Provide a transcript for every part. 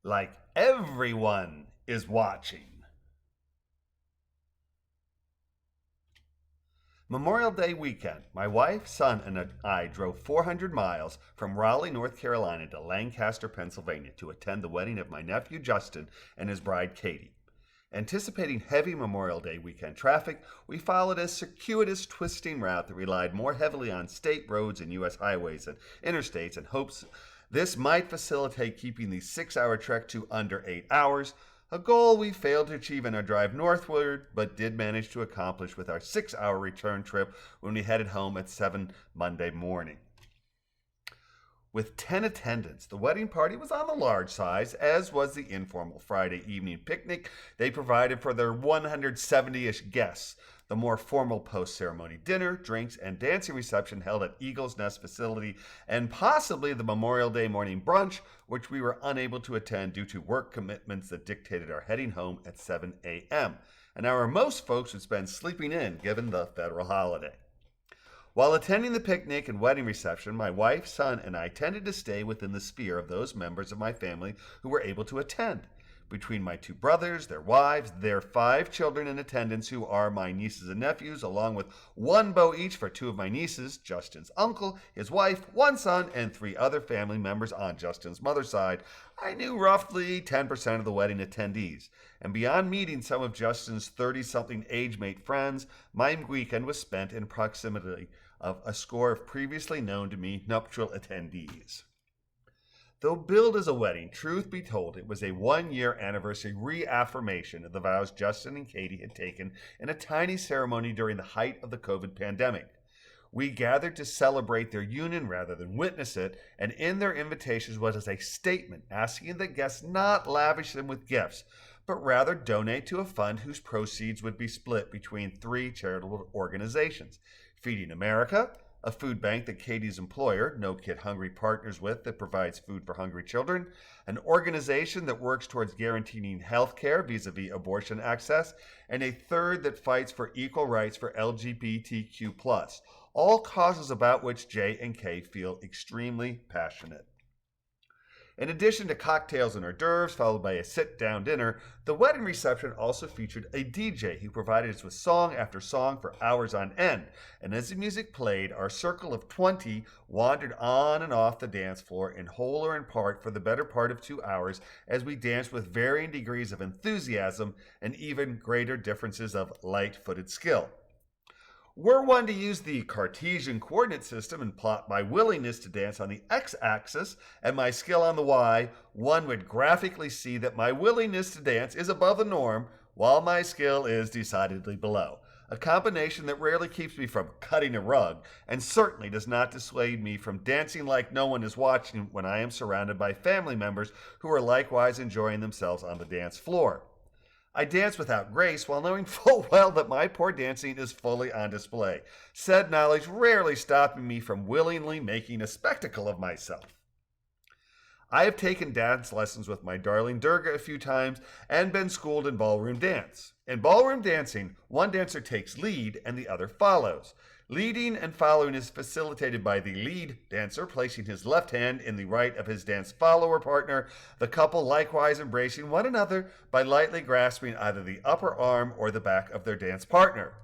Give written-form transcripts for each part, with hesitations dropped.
like everyone is watching. Memorial Day weekend, my wife, son, and I drove 400 miles from Raleigh, North Carolina to Lancaster, Pennsylvania to attend the wedding of my nephew Justin and his bride Katie. Anticipating heavy Memorial Day weekend traffic, we followed a circuitous, twisting route that relied more heavily on state roads and U.S. highways and interstates in hopes this might facilitate keeping the 6-hour trek to under 8 hours, a goal we failed to achieve in our drive northward, but did manage to accomplish with our 6-hour return trip when we headed home at 7 Monday morning. With 10 attendants, the wedding party was on the large size, as was the informal Friday evening picnic they provided for their 170-ish guests. The more formal post-ceremony dinner, drinks, and dancing reception held at Eagle's Nest facility, and possibly the Memorial Day morning brunch, which we were unable to attend due to work commitments that dictated our heading home at 7 a.m., an hour most folks would spend sleeping in given the federal holiday. While attending the picnic and wedding reception, my wife, son, and I tended to stay within the sphere of those members of my family who were able to attend. Between my two brothers, their wives, their 5 children in attendance who are my nieces and nephews, along with one beau each for 2 of my nieces, Justin's uncle, his wife, 1 son, and 3 other family members on Justin's mother's side, I knew roughly 10% of the wedding attendees. And beyond meeting some of Justin's 30-something age-mate friends, my weekend was spent in proximity of a score of previously known to me nuptial attendees. Though billed as a wedding, truth be told, it was a 1-year anniversary reaffirmation of the vows Justin and Katie had taken in a tiny ceremony during the height of the COVID pandemic. We gathered to celebrate their union rather than witness it, and in their invitations was a statement asking the guests not lavish them with gifts, but rather donate to a fund whose proceeds would be split between 3 charitable organizations: Feeding America, a food bank that Katie's employer, No Kid Hungry, partners with that provides food for hungry children, an organization that works towards guaranteeing health care vis-a-vis abortion access, and a third that fights for equal rights for LGBTQ+, all causes about which J and K feel extremely passionate. In addition to cocktails and hors d'oeuvres, followed by a sit-down dinner, the wedding reception also featured a DJ who provided us with song after song for hours on end. And as the music played, our circle of 20 wandered on and off the dance floor in whole or in part for the better part of 2 hours as we danced with varying degrees of enthusiasm and even greater differences of light-footed skill. Were one to use the Cartesian coordinate system and plot my willingness to dance on the x-axis and my skill on the y, one would graphically see that my willingness to dance is above the norm, while my skill is decidedly below. A combination that rarely keeps me from cutting a rug, and certainly does not dissuade me from dancing like no one is watching when I am surrounded by family members who are likewise enjoying themselves on the dance floor. I dance without grace while knowing full well that my poor dancing is fully on display, said knowledge rarely stopping me from willingly making a spectacle of myself. I have taken dance lessons with my darling Durga a few times and been schooled in ballroom dance. In ballroom dancing, one dancer takes lead and the other follows. Leading and following is facilitated by the lead dancer placing his left hand in the right of his dance follower partner, the couple likewise embracing one another by lightly grasping either the upper arm or the back of their dance partner.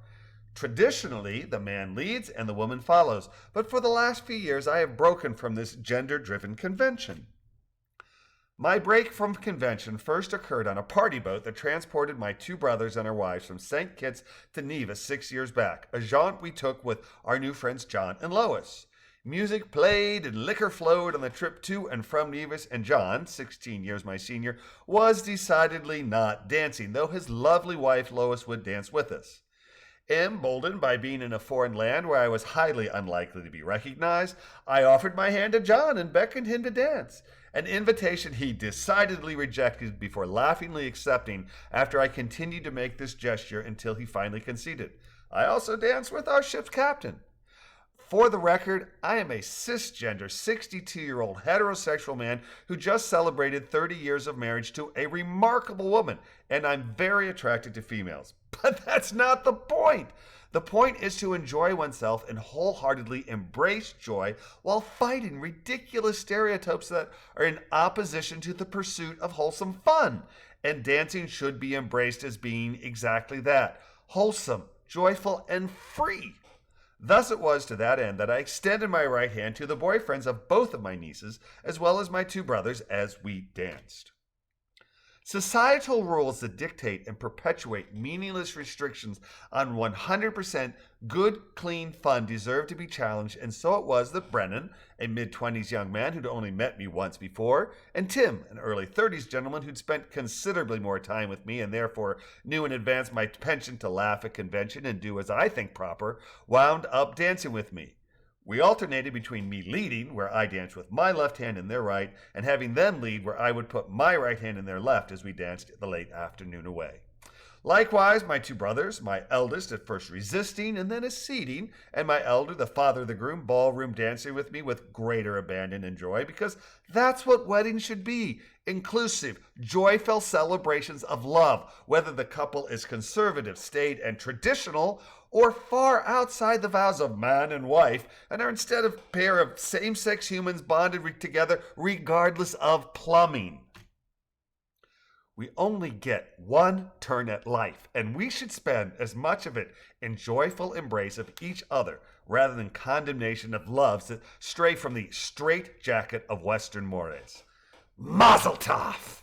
Traditionally, the man leads and the woman follows, but for the last few years I have broken from this gender-driven convention. My break from convention first occurred on a party boat that transported my 2 brothers and their wives from St. Kitts to Nevis 6 years back, a jaunt we took with our new friends John and Lois. Music played and liquor flowed on the trip to and from Nevis, and John, 16 years my senior, was decidedly not dancing, though his lovely wife Lois would dance with us. Emboldened by being in a foreign land where I was highly unlikely to be recognized, I offered my hand to John and beckoned him to dance, an invitation he decidedly rejected before laughingly accepting after I continued to make this gesture until he finally conceded. I also danced with our ship's captain. For the record, I am a cisgender 62-year-old heterosexual man who just celebrated 30 years of marriage to a remarkable woman, and I'm very attracted to females. But that's not the point. The point is to enjoy oneself and wholeheartedly embrace joy while fighting ridiculous stereotypes that are in opposition to the pursuit of wholesome fun. And dancing should be embraced as being exactly that: wholesome, joyful, and free. Thus it was to that end that I extended my right hand to the boyfriends of both of my nieces, as well as my two brothers, as we danced. Societal rules that dictate and perpetuate meaningless restrictions on 100% good, clean fun deserve to be challenged, and so it was that Brennan, a mid-20s young man who'd only met me once before, and Tim, an early 30s gentleman who'd spent considerably more time with me and therefore knew in advance my penchant to laugh at convention and do as I think proper, wound up dancing with me. We alternated between me leading, where I danced with my left hand in their right, and having them lead, where I would put my right hand in their left as we danced the late afternoon away. Likewise, my two brothers, my eldest at first resisting and then acceding, and my elder, the father of the groom, ballroom dancing with me with greater abandon and joy, because that's what weddings should be: inclusive, joyful celebrations of love, whether the couple is conservative, staid, and traditional, or far outside the vows of man and wife, and are instead a pair of same-sex humans bonded together regardless of plumbing. We only get one turn at life, and we should spend as much of it in joyful embrace of each other rather than condemnation of loves that stray from the straight jacket of Western mores. Mazel tov!